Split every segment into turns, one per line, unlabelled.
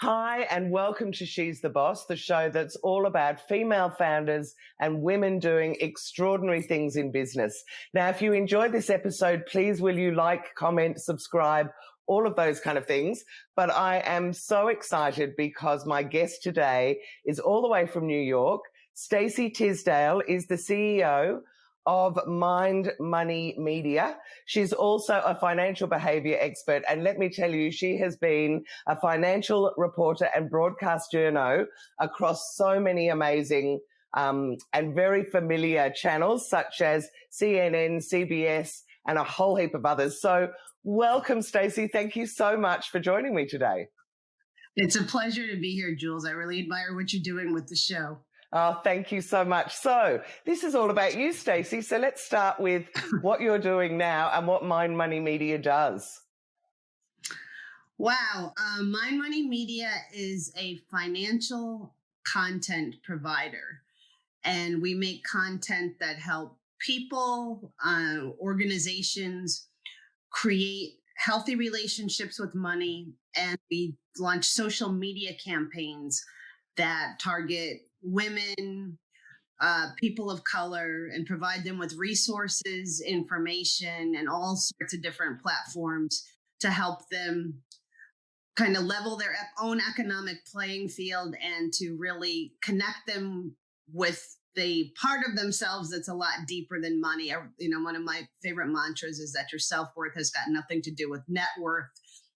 Hi, and welcome to She's the Boss, the show that's all about female founders and women doing extraordinary things in business. Now, if you enjoyed this episode, please will you like, comment, subscribe, all of those kind of things. But I am so excited because my guest today is all the way from New York. Stacey Tisdale is the CEO of Mind Money Media. She's also a financial behavior expert. And let me tell you, she has been a financial reporter and broadcast journo across so many amazing and very familiar channels such as CNN, CBS, and a whole heap of others. So welcome, Stacey. Thank you so much for joining me today.
It's a pleasure to be here, Jules. I really admire what you're doing with the show.
Oh, thank you so much. So this is all about you, Stacey. So let's start with what you're doing now and what Mind Money Media does.
Wow. Mind Money Media is a financial content provider, and we make content that help people, organizations create healthy relationships with money. And we launch social media campaigns that target women, people of color, and provide them with resources, information, and all sorts of different platforms to help them kind of level their own economic playing field and to really connect them with the part of themselves that's a lot deeper than money. You know, one of my favorite mantras is that your self-worth has got nothing to do with net worth.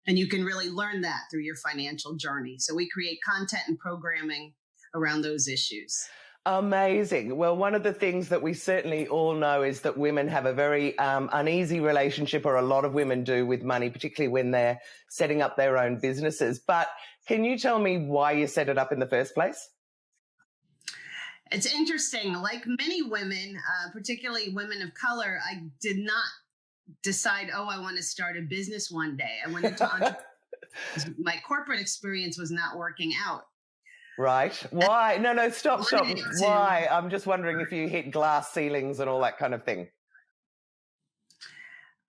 And you can really learn that through your financial journey. So we create content and programming around those issues.
Amazing. Well, one of the things that we certainly all know is that women have a very uneasy relationship, or a lot of women do, with money, particularly when they're setting up their own businesses. But can you tell me why you set it up in the first place?
It's interesting. Like many women, particularly women of color, I did not decide, I want to start a business one day. I went into entrepreneurship. My corporate experience was not working out.
Right. Why? No, stop. Why? I'm just wondering if you hit glass ceilings and all that kind of thing.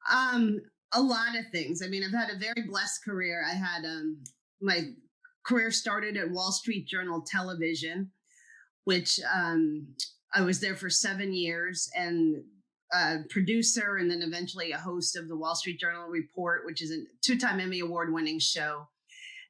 A lot of things. I mean, I've had a very blessed career. I had my career started at Wall Street Journal Television, which I was there for 7 years, and a producer, and then eventually a host of the Wall Street Journal Report, which is a 2-time Emmy Award-winning show.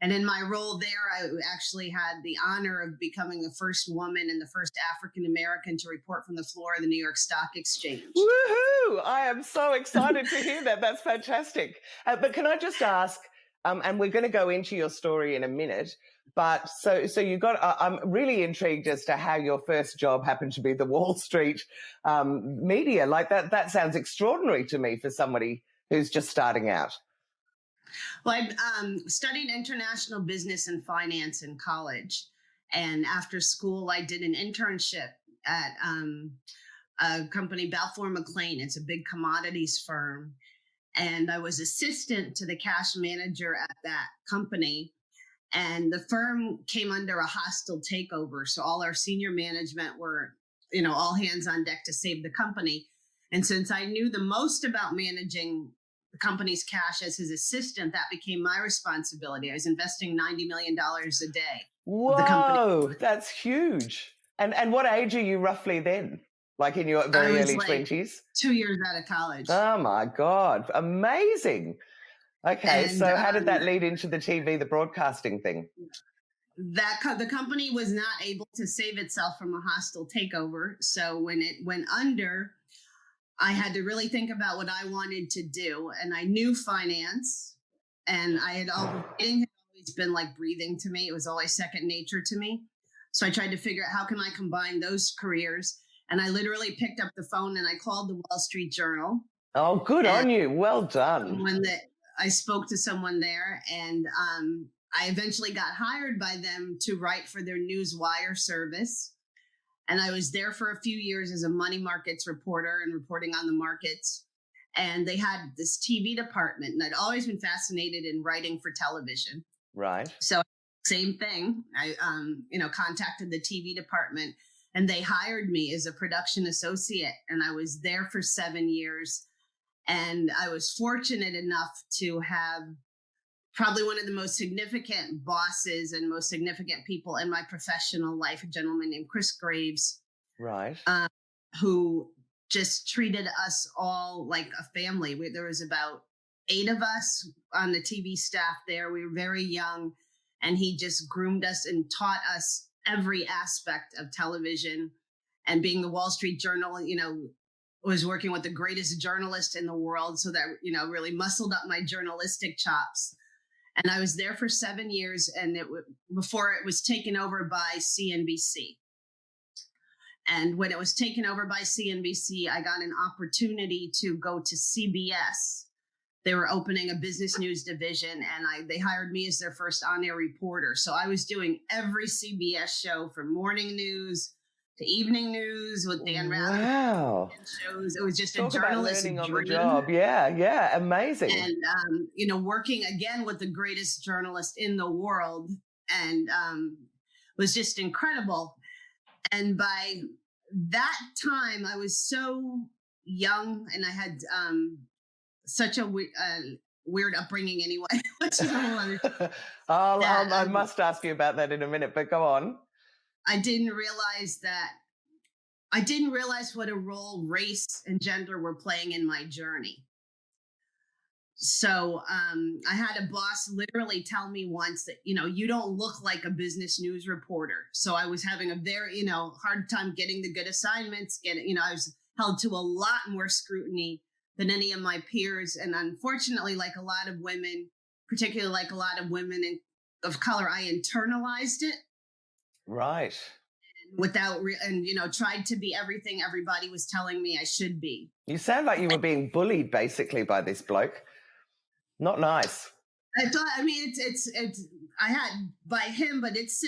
And in my role there, I actually had the honor of becoming the first woman and the first African-American to report from the floor of the New York Stock Exchange.
Woohoo! I am so excited to hear that. That's fantastic. But can I just ask, and we're going to go into your story in a minute, but so you got, I'm really intrigued as to how your first job happened to be the Wall Street media. Like that sounds extraordinary to me for somebody who's just starting out.
Well, I studied international business and finance in college. And after school, I did an internship at a company, Balfour McLean. It's a big commodities firm. And I was assistant to the cash manager at that company. And the firm came under a hostile takeover. So all our senior management were, all hands on deck to save the company. And since I knew the most about managing the company's cash as his assistant, that became my responsibility. I was investing $90 million a day.
Whoa, that's huge. And what age are you roughly then? Like in your very early 20s?
2 years out of college.
Oh my God, amazing. Okay, and, so how did that lead into the TV, the broadcasting thing?
The company was not able to save itself from a hostile takeover. So when it went under, I had to really think about what I wanted to do. And I knew finance, and it had always been like breathing to me. It was always second nature to me. So I tried to figure out how can I combine those careers. And I literally picked up the phone and I called the Wall Street Journal.
Oh, good on you. Well done.
I spoke to someone there, and I eventually got hired by them to write for their Newswire service. And I was there for a few years as a money markets reporter and reporting on the markets. And they had this TV department, and I'd always been fascinated in writing for television.
Right.
So same thing. I, contacted the TV department, and they hired me as a production associate. And I was there for 7 years. And I was fortunate enough to have probably one of the most significant bosses and most significant people in my professional life, a gentleman named Chris Graves.
Right.
Who just treated us all like a family. There was about 8 of us on the TV staff there. We were very young, and he just groomed us and taught us every aspect of television. And being the Wall Street Journal, was working with the greatest journalist in the world. So that, really muscled up my journalistic chops. And I was there for 7 years, and before it was taken over by CNBC. And when it was taken over by CNBC, I got an opportunity to go to CBS. They were opening a business news division, and they hired me as their first on-air reporter. So I was doing every CBS show from morning news to evening news with Dan Rather.
Wow.
Shows. It was just
Talk
a journalist
about learning on
dream.
the job. Yeah, amazing.
And, working again with the greatest journalist in the world, and was just incredible. And by that time, I was so young, and I had such a weird upbringing anyway.
I must ask you about that in a minute, but go on.
I didn't realize what a role race and gender were playing in my journey. So I had a boss literally tell me once that, you don't look like a business news reporter. So I was having a very, hard time getting the good assignments, I was held to a lot more scrutiny than any of my peers. And unfortunately, like a lot of women, particularly like a lot of women of color, I internalized it.
Right.
Tried to be everything everybody was telling me I should be. You
sound like you were being bullied basically by this bloke. Not nice.
I had by him, but it's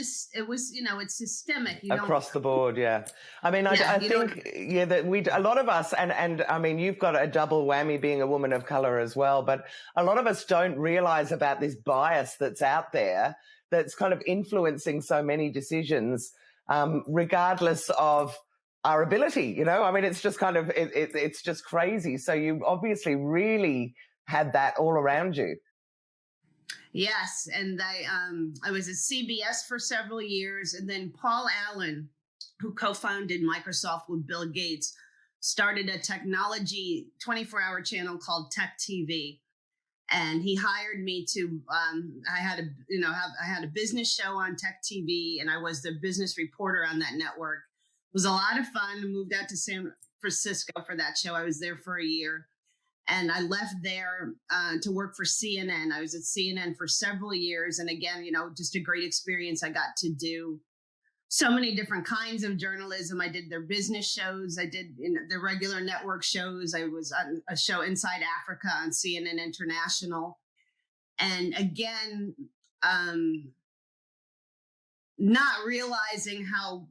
systemic.
Across the board, yeah. I mean, I think that a lot of us, and I mean, you've got a double whammy being a woman of color as well, but a lot of us don't realize about this bias that's out there that's kind of influencing so many decisions, regardless of our ability, I mean, it's just kind of, it's just crazy. So you obviously really had that all around you.
Yes. And I was at CBS for several years. And then Paul Allen, who co-founded Microsoft with Bill Gates, started a technology 24-hour channel called Tech TV. And he hired me to, I had a business show on Tech TV, and I was the business reporter on that network. It was a lot of fun. I moved out to San Francisco for that show. I was there for a year. And I left there to work for CNN. I was at CNN for several years. And again, just a great experience. I got to do so many different kinds of journalism. I did their business shows. I did the regular network shows. I was on a show Inside Africa on CNN International. And again, not realizing how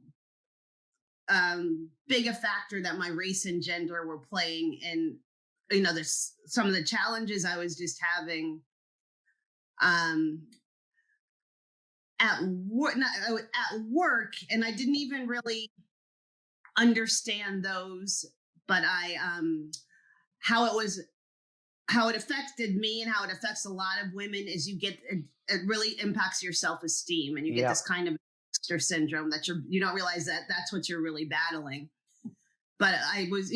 big a factor that my race and gender were playing in, there's some of the challenges I was just having at work, and I didn't even really understand those, but how it affected me and how it affects a lot of women is it really impacts your self-esteem, and you get this kind of imposter syndrome that you don't realize that that's what you're really battling. But I was,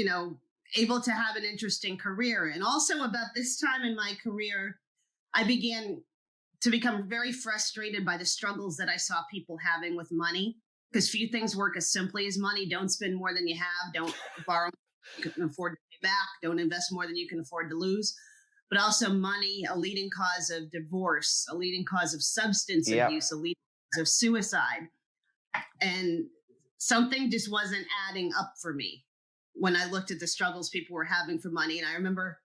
able to have an interesting career. And also about this time in my career, I began to become very frustrated by the struggles that I saw people having with money, because few things work as simply as money. Don't spend more than you have. Don't borrow more than you can afford to pay back. Don't invest more than you can afford to lose. But also money, a leading cause of divorce, a leading cause of substance abuse, a leading cause of suicide. And something just wasn't adding up for me when I looked at the struggles people were having for money. And I remember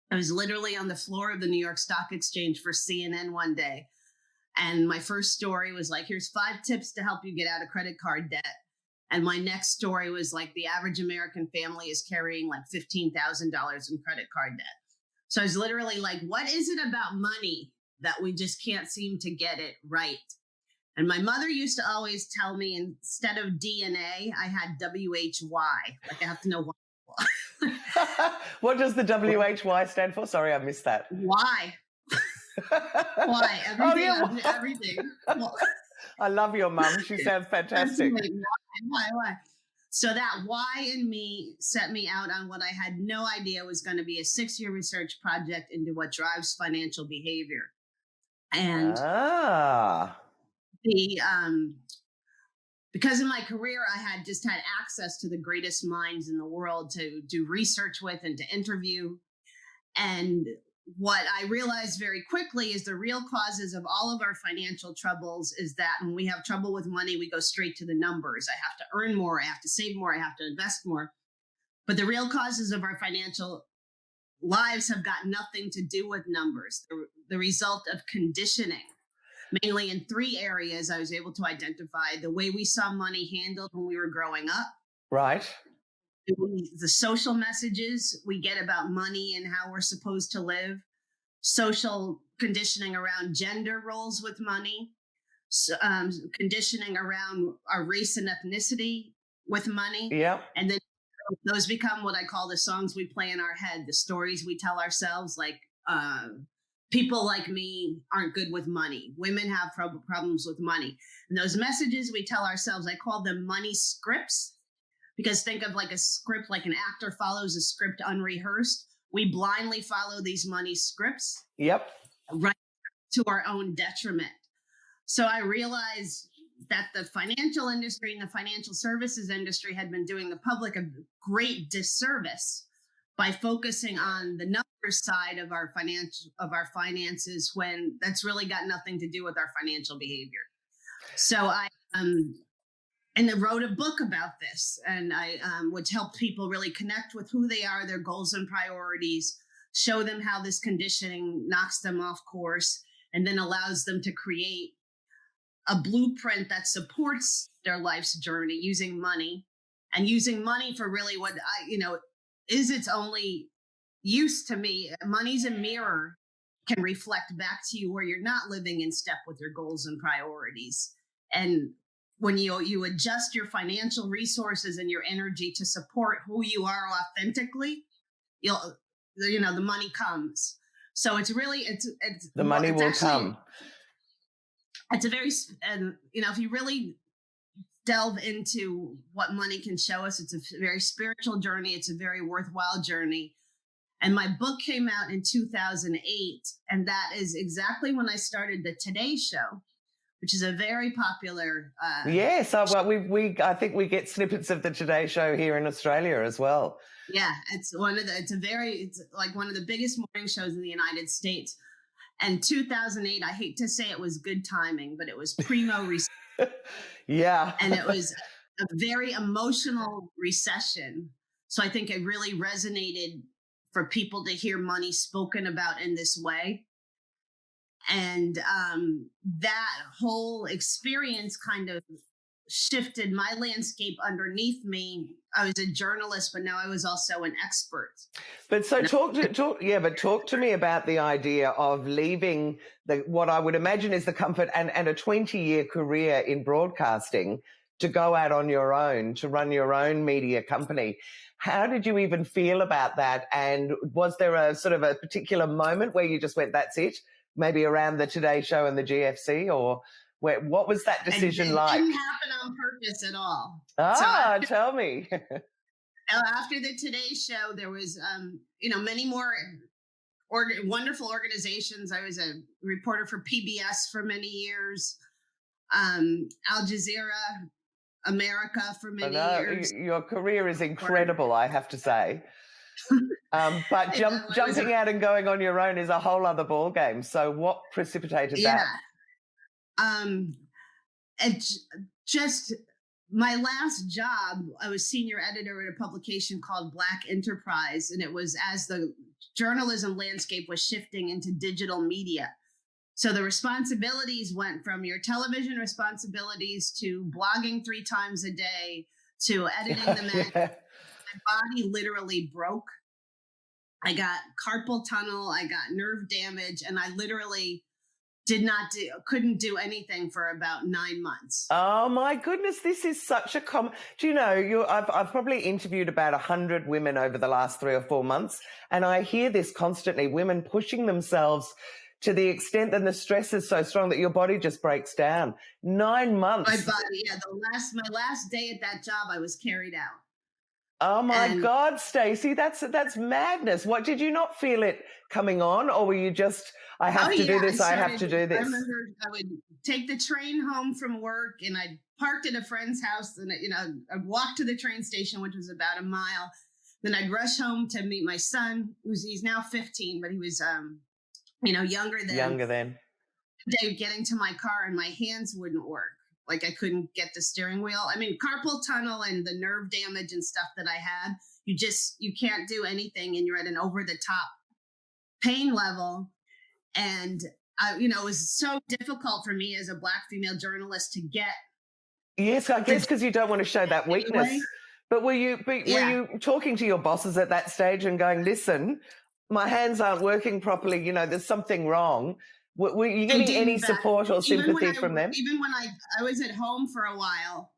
I was literally on the floor of the New York Stock Exchange for CNN one day. And my first story was like, here's 5 tips to help you get out of credit card debt. And my next story was like, the average American family is carrying like $15,000 in credit card debt. So I was literally like, what is it about money that we just can't seem to get it right? And my mother used to always tell me, instead of DNA, I had WHY. Like, I have to know why.
What does the WHY stand for? Sorry, I missed that.
Why? Why?
Oh,
Everything,
yeah.
everything. Well,
I love your mum. She sounds fantastic.
Why? So that why in me set me out on what I had no idea was going to be a 6-year research project into what drives financial behavior. And the because in my career I had just had access to the greatest minds in the world to do research with and to interview. And what I realized very quickly is the real causes of all of our financial troubles is that when we have trouble with money, we go straight to the numbers. I have to earn more, I have to save more, I have to invest more. But the real causes of our financial lives have got nothing to do with numbers. The result of conditioning, mainly in 3 areas I was able to identify: the way we saw money handled when we were growing up.
Right.
The social messages we get about money and how we're supposed to live, social conditioning around gender roles with money, conditioning around our race and ethnicity with money.
Yeah.
And then those become what I call the songs we play in our head, the stories we tell ourselves, like people like me aren't good with money. Women have problems with money. And those messages we tell ourselves, I call them money scripts. Because think of like a script, like an actor follows a script unrehearsed. We blindly follow these money scripts.
Yep.
Right to our own detriment. So I realized that the financial industry and the financial services industry had been doing the public a great disservice by focusing on the numbers side of our finances, when that's really got nothing to do with our financial behavior. So I and I wrote a book about this, and I which helped people really connect with who they are, their goals and priorities, show them how this conditioning knocks them off course, and then allows them to create a blueprint that supports their life's journey using money, and using money for really what is its only use to me. Money's a mirror, can reflect back to you where you're not living in step with your goals and priorities. And when you adjust your financial resources and your energy to support who you are authentically, the money comes. So it's the
money will come.
It's a very, if you really delve into what money can show us, it's a very spiritual journey. It's a very worthwhile journey. And my book came out in 2008, and that is exactly when I started the Today Show, which is a very popular.
Yes, I think we get snippets of the Today Show here in Australia as well.
Yeah, it's like one of the biggest morning shows in the United States. And 2008, I hate to say it was good timing, but it was primo recession.
Yeah,
and it was a very emotional recession. So I think it really resonated for people to hear money spoken about in this way. And that whole experience kind of shifted my landscape underneath me. I was a journalist, but now I was also an expert.
But so talk to me about the idea of leaving what I would imagine is the comfort and a 20-year career in broadcasting to go out on your own, to run your own media company. How did you even feel about that? And was there a sort of a particular moment where you just went, that's it? Maybe around the Today Show and the GFC, or what was that decision like?
It didn't happen on purpose at all.
Tell me.
After the Today Show, there was, many more wonderful organizations. I was a reporter for PBS for many years, Al Jazeera, America for many years.
Your career is incredible, I have to say. But jumping out and going on your own is a whole other ball game. So what precipitated that?
It's just my last job. I was senior editor at a publication called Black Enterprise, and it was as the journalism landscape was shifting into digital media. So the responsibilities went from your television responsibilities to blogging 3 times a day to editing the magazine. My body literally broke. I got carpal tunnel, I got nerve damage, and I literally couldn't do anything for about 9 months. Oh my
goodness, this is such a common. Do you know, I've probably interviewed about 100 women over the last 3 or 4 months, and I hear this constantly, women pushing themselves to the extent that the stress is so strong that your body just breaks down. 9 months.
My body, yeah. My last day at that job, I was carried out.
Oh my God, Stacey, that's madness. What, did you not feel it coming on, or were you just, I have to do this, I have to do this?
I remember I would take the train home from work, and I parked at a friend's house, and I'd walk to the train station, which was about a mile. Then I'd rush home to meet my son, he's now 15, but he was younger then. Getting to my car, and my hands wouldn't work. Like, I couldn't get the steering wheel. I mean, carpal tunnel and the nerve damage and stuff that I had, you can't do anything, and you're at an over the top pain level. And it was so difficult for me as a Black female journalist to get.
Yes, I guess because you don't want to show that weakness. Anyway. But were you talking to your bosses at that stage and going, listen, my hands aren't working properly, there's something wrong? Were you getting any support or sympathy from them?
Even when I was at home for a while,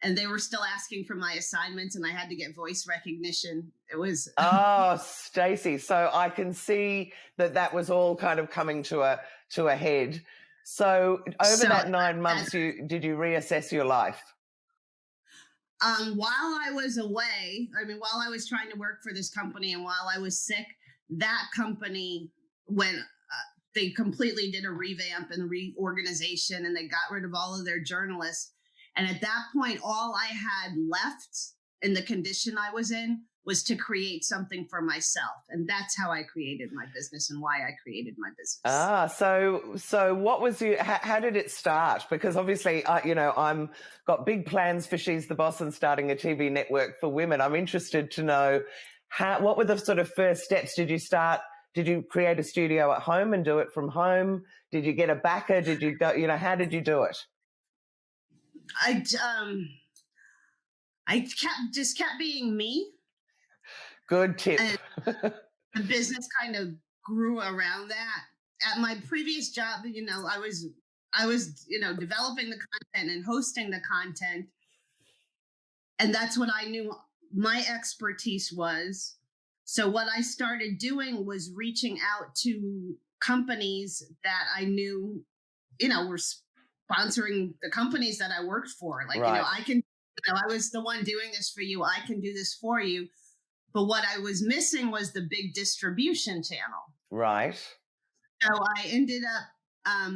and they were still asking for my assignments, and I had to get voice recognition. It was...
Oh, Stacey. So I can see that was all kind of coming to a head. So over that 9 months, did you reassess your life?
While I was away, while I was trying to work for this company and while I was sick, that company went... they completely did a revamp and reorganization, and they got rid of all of their journalists. And at that point, all I had left in the condition I was in was to create something for myself. And that's how I created my business and why I created my business.
So what was how did it start? Because obviously, I'm got big plans for She's the Boss and starting a TV network for women. I'm interested to know what were the sort of first steps? Did you create a studio at home and do it from home? Did you get a backer? Did you go, how did you do it?
I kept being me.
Good tip.
And the business kind of grew around that. At my previous job, I was developing the content and hosting the content. And that's what I knew my expertise was. So what I started doing was reaching out to companies that I knew, were sponsoring the companies that I worked for. Like,
right.
I was the one doing this for you. I can do this for you. But what I was missing was the big distribution channel.
Right.
So I ended up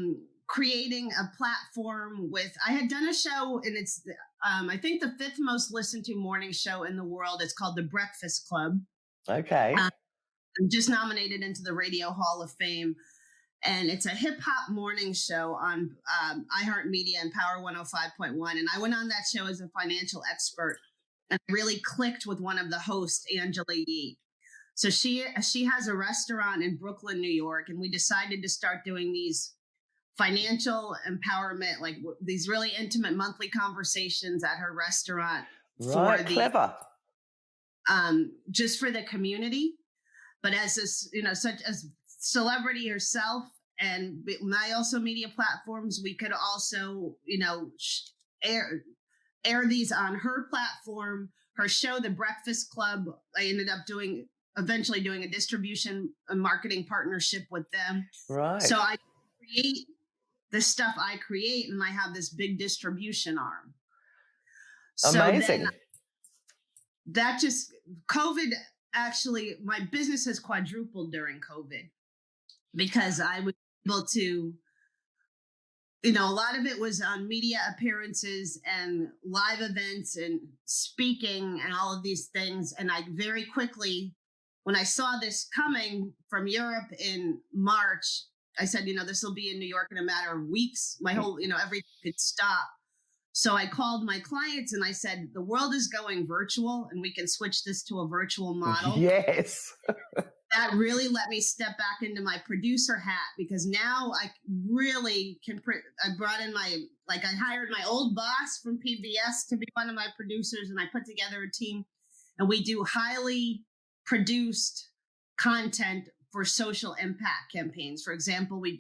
creating a platform I had done a show, and it's, I think, the 5th most listened to morning show in the world. It's called The Breakfast Club.
Okay.
I'm just nominated into the Radio Hall of Fame. And it's a hip hop morning show on iHeartMedia and Power 105.1. And I went on that show as a financial expert and really clicked with one of the hosts, Angela Yee. So she has a restaurant in Brooklyn, New York. And we decided to start doing these financial empowerment, like these really intimate monthly conversations at her restaurant.
Right, clever.
Just for the community, but as this, such as celebrity herself and my also media platforms, we could also, air these on her platform, her show, The Breakfast Club. I ended up eventually doing a distribution and marketing partnership with them.
Right.
So I create the stuff I create, and I have this big distribution arm.
Amazing.
So COVID, actually, my business has quadrupled during COVID because I was able to, a lot of it was on media appearances and live events and speaking and all of these things. And I very quickly, when I saw this coming from Europe in March, I said, this will be in New York in a matter of weeks. My whole, everything could stop. So I called my clients and I said, the world is going virtual and we can switch this to a virtual model.
Yes.
That really let me step back into my producer hat, because now I really can, I brought in I hired my old boss from PBS to be one of my producers, and I put together a team, and we do highly produced content for social impact campaigns. For example, we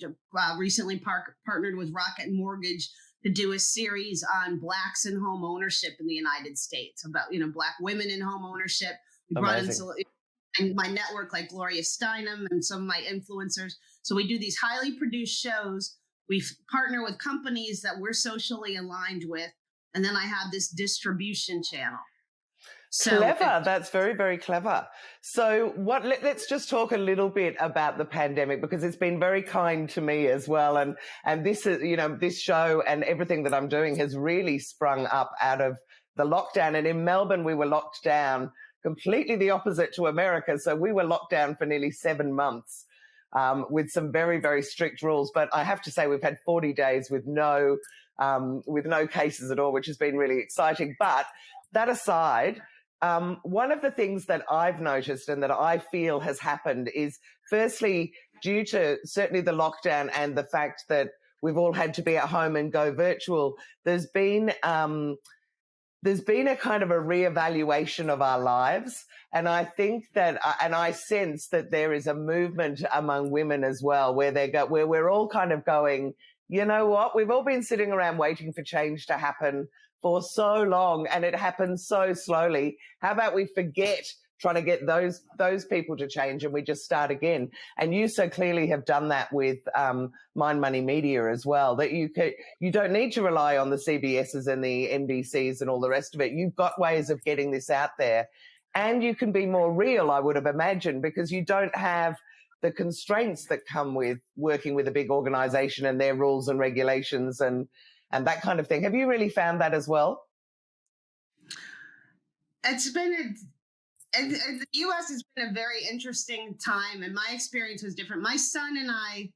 recently partnered with Rocket Mortgage to do a series on Blacks in home ownership in the United States, about, Black women in home ownership. We brought in and my network, like Gloria Steinem and some of my influencers. So we do these highly produced shows. We partner with companies that we're socially aligned with. And then I have this distribution channel. So
clever. That's very, very clever. So let's just talk a little bit about the pandemic, because it's been very kind to me as well. And this is, this show and everything that I'm doing has really sprung up out of the lockdown. And in Melbourne, we were locked down completely the opposite to America. So we were locked down for nearly 7 months with some very, very strict rules. But I have to say we've had 40 days with no cases at all, which has been really exciting. But that aside, one of the things that I've noticed and that I feel has happened is, firstly, due to certainly the lockdown and the fact that we've all had to be at home and go virtual, there's been a kind of a reevaluation of our lives. And I think that, and I sense that there is a movement among women as well, where we're all kind of going, you know what, we've all been sitting around waiting for change to happen for so long, and it happens so slowly. How about we forget trying to get those people to change and we just start again? And you so clearly have done that with Mind Money Media as well, that you don't need to rely on the CBSs and the NBCs and all the rest of it. You've got ways of getting this out there, and you can be more real, I would have imagined, because you don't have the constraints that come with working with a big organization and their rules and regulations and that kind of thing. Have you really found that as well?
It's been in the U.S., it's been a very interesting time, and my experience was different. My son and I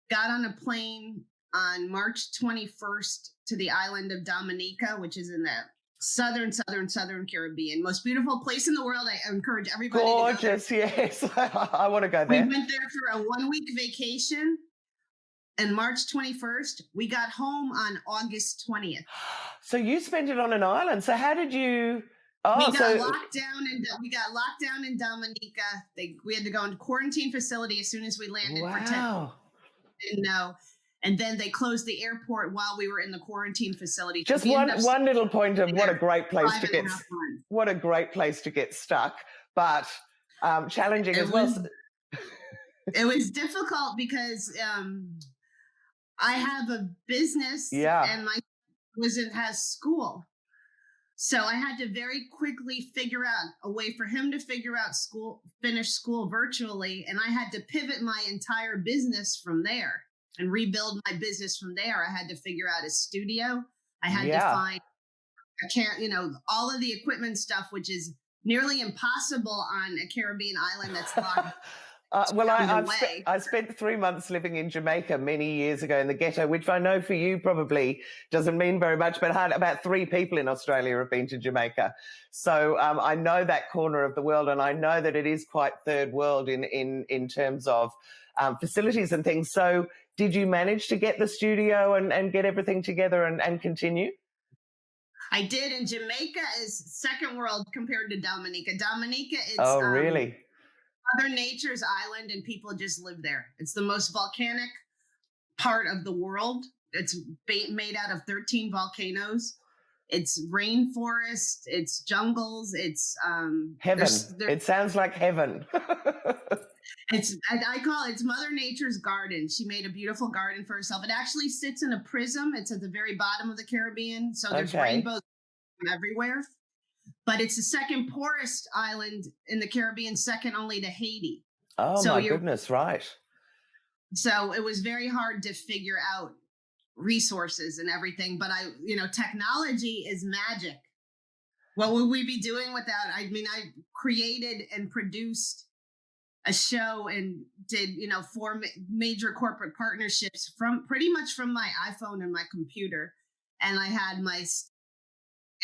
got on a plane on March 21st to the island of Dominica, which is in the southern Caribbean. Most beautiful place in the world. I encourage everybody to go there.
Gorgeous, yes. I want to go there.
We went there for a 1-week vacation. And March 21st, we got home on August 20th.
So you spent it on an island. So how did you?
We got locked down in Dominica. We had to go into quarantine facility as soon as we landed.
Wow.
For 10. Didn't know. And then they closed the airport while we were in the quarantine facility.
Just one little point of what a great place to get stuck, but challenging as well.
It was difficult because I have a business, and my son has school. So I had to very quickly figure out a way for him to finish school virtually. And I had to pivot my entire business from there and rebuild my business from there. I had to figure out a studio. I had to find all of the equipment stuff, which is nearly impossible on a Caribbean island that's locked.
I spent 3 months living in Jamaica many years ago in the ghetto, which I know for you probably doesn't mean very much, but about 3 people in Australia have been to Jamaica. So I know that corner of the world, and I know that it is quite third world in terms of facilities and things. So did you manage to get the studio and get everything together and continue?
I did, and Jamaica is second world compared to Dominica. Dominica is...
Oh, really?
Mother Nature's island, and people just live there. It's the most volcanic part of the world. It's made out of 13 volcanoes. It's rainforest. It's jungles. It's
heaven. It sounds like heaven.
I call it, it's Mother Nature's garden. She made a beautiful garden for herself. It actually sits in a prism. It's at the very bottom of the Caribbean, so there's rainbows everywhere. But it's the second poorest island in the Caribbean, second only to Haiti.
Oh, so my goodness, right.
So it was very hard to figure out resources and everything. But technology is magic. What would we be doing without? I created and produced a show and did, 4 major corporate partnerships from pretty much from my iPhone and my computer. And I had my...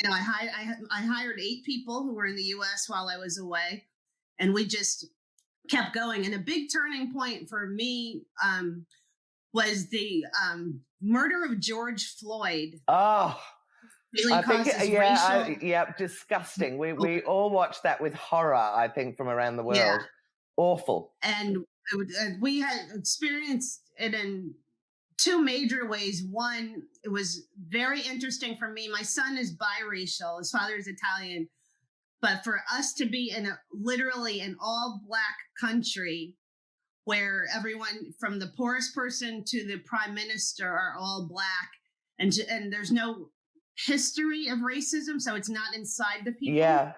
I hired 8 people who were in the U.S. while I was away, and we just kept going. And a big turning point for me was the murder of George Floyd.
Oh, I think, disgusting. We all watched that with horror, I think, from around the world. Yeah. Awful.
And we had experienced it in 2 major ways. One, it was very interesting for me. My son is biracial. His father is Italian. But for us to be in literally an all Black country where everyone from the poorest person to the prime minister are all Black, and there's no history of racism, so it's not inside the people.
Yeah.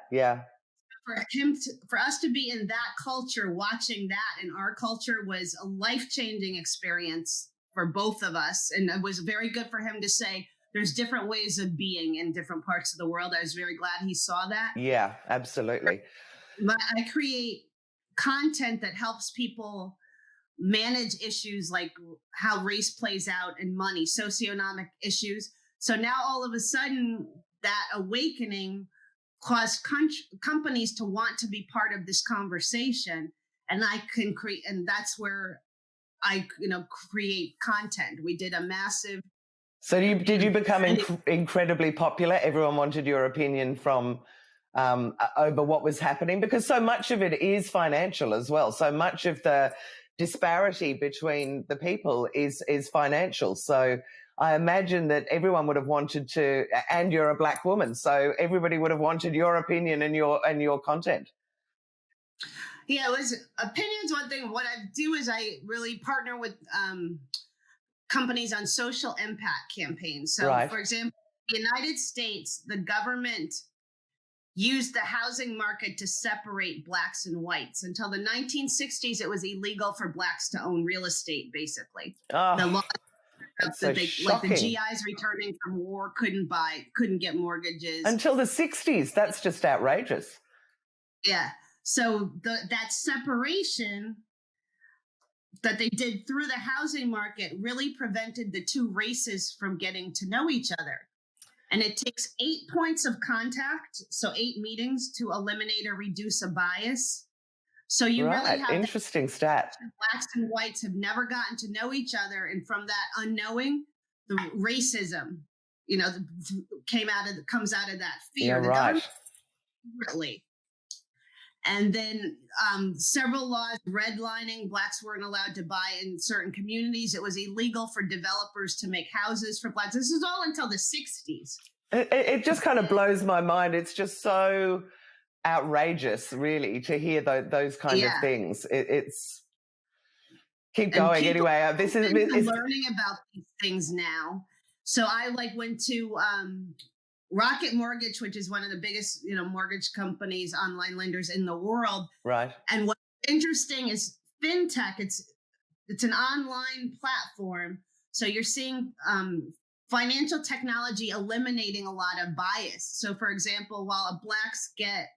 For us to be in that culture, watching that in our culture was a life-changing experience for both of us. And it was very good for him to say, there's different ways of being in different parts of the world. I was very glad he saw that.
Yeah, absolutely.
But I create content that helps people manage issues like how race plays out and money, socioeconomic issues. So now all of a sudden that awakening caused companies to want to be part of this conversation, and I can create, and that's where I, create content. We did a massive.
So did you become incredibly popular? Everyone wanted your opinion from over what was happening, because so much of it is financial as well. So much of the disparity between the people is financial. So I imagine that everyone would have wanted to, and you're a Black woman, so everybody would have wanted your opinion and your content.
Yeah, it was opinions one thing. What I do is I really partner with companies on social impact campaigns. So,
right.
For example, in the United States, the government used the housing market to separate Blacks and whites. Until the 1960s, it was illegal for Blacks to own real estate, basically.
Oh.
The law
That's so shocking.
Like the GIs returning from war couldn't get mortgages
until the 60s. That's just outrageous.
Yeah. So that separation that they did through the housing market really prevented the two races from getting to know each other. And it takes 8 points of contact, so 8 meetings, to eliminate or reduce a bias. So you really have
interesting stat.
Blacks and whites have never gotten to know each other, and from that unknowing, the racism, comes out of that fear.
Yeah, right.
Really. And then several laws, redlining, Blacks weren't allowed to buy in certain communities. It was illegal for developers to make houses for Blacks. This is all until the 60s.
It just kind of blows my mind. It's just so outrageous, really, to hear those kind of things. It's keep going anyway. This is
learning about these things now. So I went to Rocket Mortgage, which is one of the biggest mortgage companies, online lenders in the world.
Right.
And what's interesting is fintech. It's an online platform. So you're seeing financial technology eliminating a lot of bias. So, for example, while Blacks get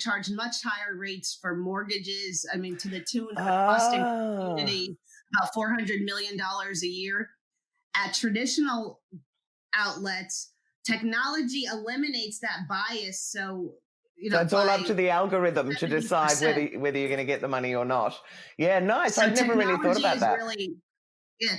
charged much higher rates for mortgages, to the tune of costing the community about $400 million a year. At traditional outlets, technology eliminates that bias. So,
so it's all up to the algorithm to decide whether you're going to get the money or not. Yeah, nice. I've never really thought about that.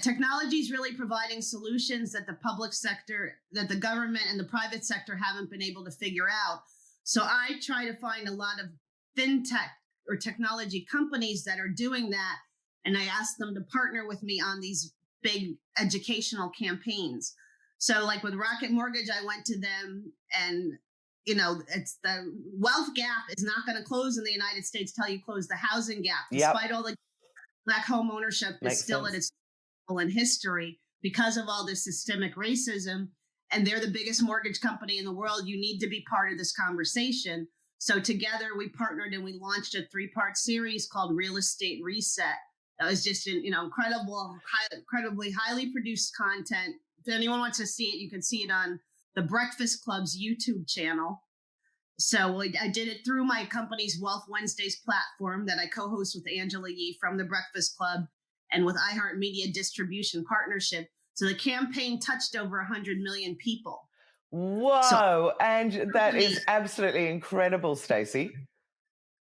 Technology is really providing solutions that the public sector, that the government and the private sector haven't been able to figure out. So I try to find a lot of fintech or technology companies that are doing that, and I ask them to partner with me on these big educational campaigns. So with Rocket Mortgage, I went to them, and it's the wealth gap is not going to close in the United States till you close the housing gap. Despite all the Black home ownership is still at its in history because of all this systemic racism, and they're the biggest mortgage company in the world. You need to be part of this conversation. So together we partnered and we launched a 3-part series called Real Estate Reset. That was just incredibly highly produced content. If anyone wants to see it, you can see it on the Breakfast Club's YouTube channel. So I did it through my company's Wealth Wednesdays platform that I co-host with Angela Yee from the Breakfast Club, and with iHeartMedia Distribution Partnership. So the campaign touched over 100 million people.
Whoa. And that is absolutely incredible, Stacey.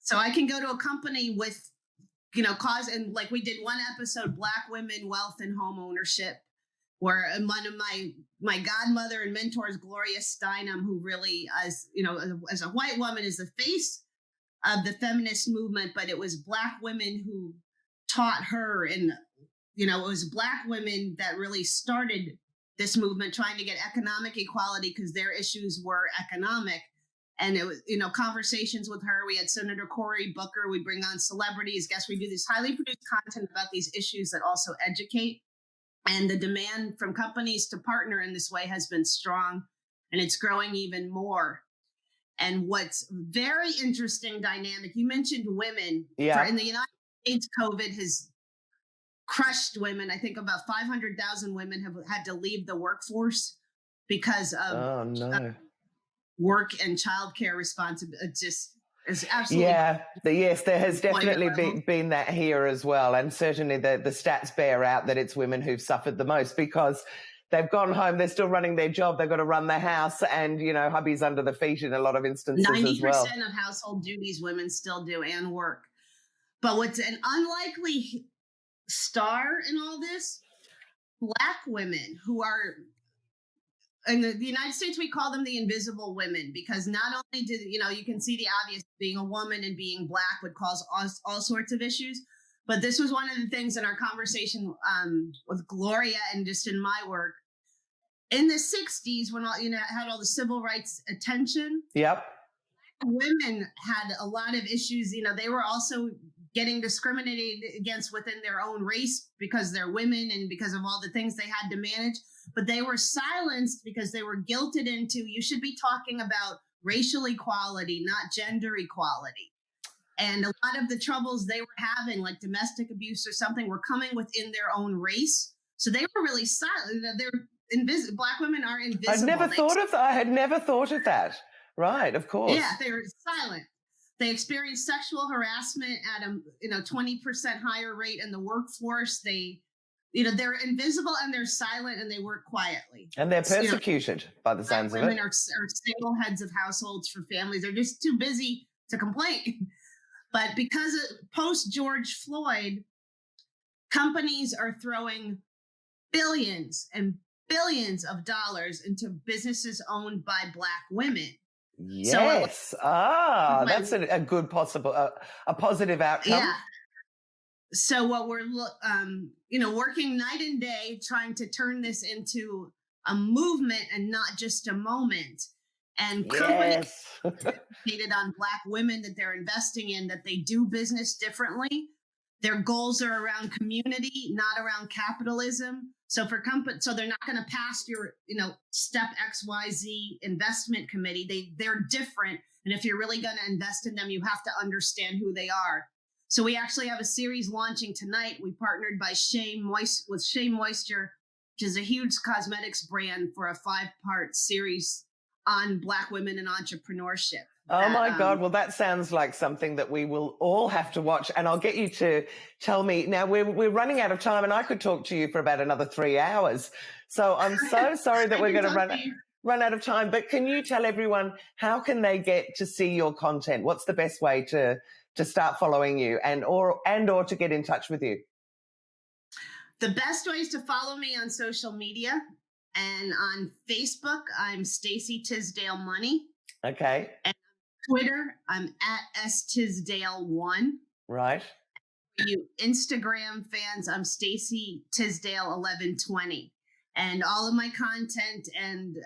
So I can go to a company with, cause, and we did one episode, Black Women, Wealth and Home Ownership, where one of my godmother and mentors, Gloria Steinem, who really, as a white woman, is the face of the feminist movement, but it was Black women who taught her, and it was Black women that really started this movement trying to get economic equality because their issues were economic. And it was, conversations with her. We had Senator Cory Booker. We bring on celebrities, guests. We do this highly produced content about these issues that also educate. And the demand from companies to partner in this way has been strong, and it's growing even more. And what's very interesting dynamic, you mentioned women.
Yeah.
In the United States, COVID has crushed women. I think about 500,000 women have had to leave the workforce because of work and childcare responsibility. Just is absolutely.
Yeah, yes, there has definitely been that here as well. And certainly the stats bear out that it's women who've suffered the most because they've gone home, they're still running their job, they've got to run the house, and, hubby's under the feet in a lot of instances
90%
as well.
90% of household duties women still do and work. But what's an unlikely star in all this, Black women who are, in the United States, we call them the invisible women, because not only did, you can see the obvious, being a woman and being Black would cause all sorts of issues. But this was one of the things in our conversation with Gloria and just in my work. In the 60s, when had all the civil rights attention,
yep,
women had a lot of issues. They were also getting discriminated against within their own race because they're women and because of all the things they had to manage. But they were silenced because they were guilted into, you should be talking about racial equality, not gender equality. And a lot of the troubles they were having, like domestic abuse or something, were coming within their own race. So they were really silent. They're Black women are invisible. I
had never thought of that. Right, of course.
Yeah, they were silent. They experienced sexual harassment at a 20% higher rate in the workforce. They're invisible and they're silent and they work quietly.
And they're persecuted by the sounds of it.
Women are single heads of households for families. They're just too busy to complain. But because of post-George Floyd, companies are throwing billions and billions of dollars into businesses owned by Black women.
Yes. That's a good a positive outcome.
Yeah. So what we're, working night and day, trying to turn this into a movement and not just a moment. And companies educated on Black women that they're investing in, that they do business differently. Their goals are around community, not around capitalism. So so they're not going to pass your, step XYZ investment committee. They're different. And if you're really going to invest in them, you have to understand who they are. So we actually have a series launching tonight. We partnered with Shea Moisture, which is a huge cosmetics brand, for a 5-part series on Black women and entrepreneurship.
Oh my God. Well, that sounds like something that we will all have to watch. And I'll get you to tell me. Now, we're running out of time and I could talk to you for about another 3 hours. So I'm so sorry that we're going to run out of time. But can you tell everyone, how can they get to see your content? What's the best way to start following you and or to get in touch with you?
The best way is to follow me on social media. And on Facebook, I'm Stacy Tisdale Money.
Okay.
And on Twitter, I'm at stisdale1.
Right.
For you Instagram fans, I'm Stacy Tisdale 1120. And all of my content and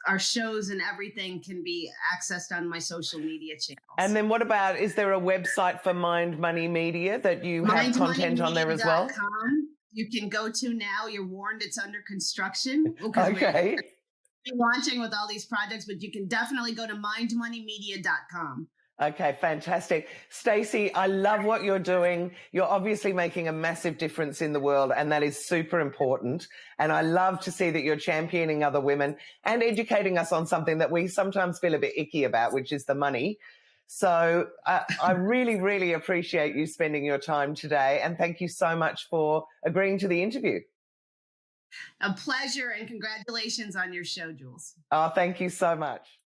our shows and everything can be accessed on my social media channels.
And then what about, is there a website for Mind Money Media that you have content on there as well?
You can go to now. You're warned it's under construction.
Okay.
We're launching with all these projects, but you can definitely go to mindmoneymedia.com.
Okay, fantastic. Stacey, I love what you're doing. You're obviously making a massive difference in the world, and that is super important. And I love to see that you're championing other women and educating us on something that we sometimes feel a bit icky about, which is the money. So I really, really appreciate you spending your time today. And thank you so much for agreeing to the interview.
A pleasure, and congratulations on your show, Jules.
Oh, thank you so much.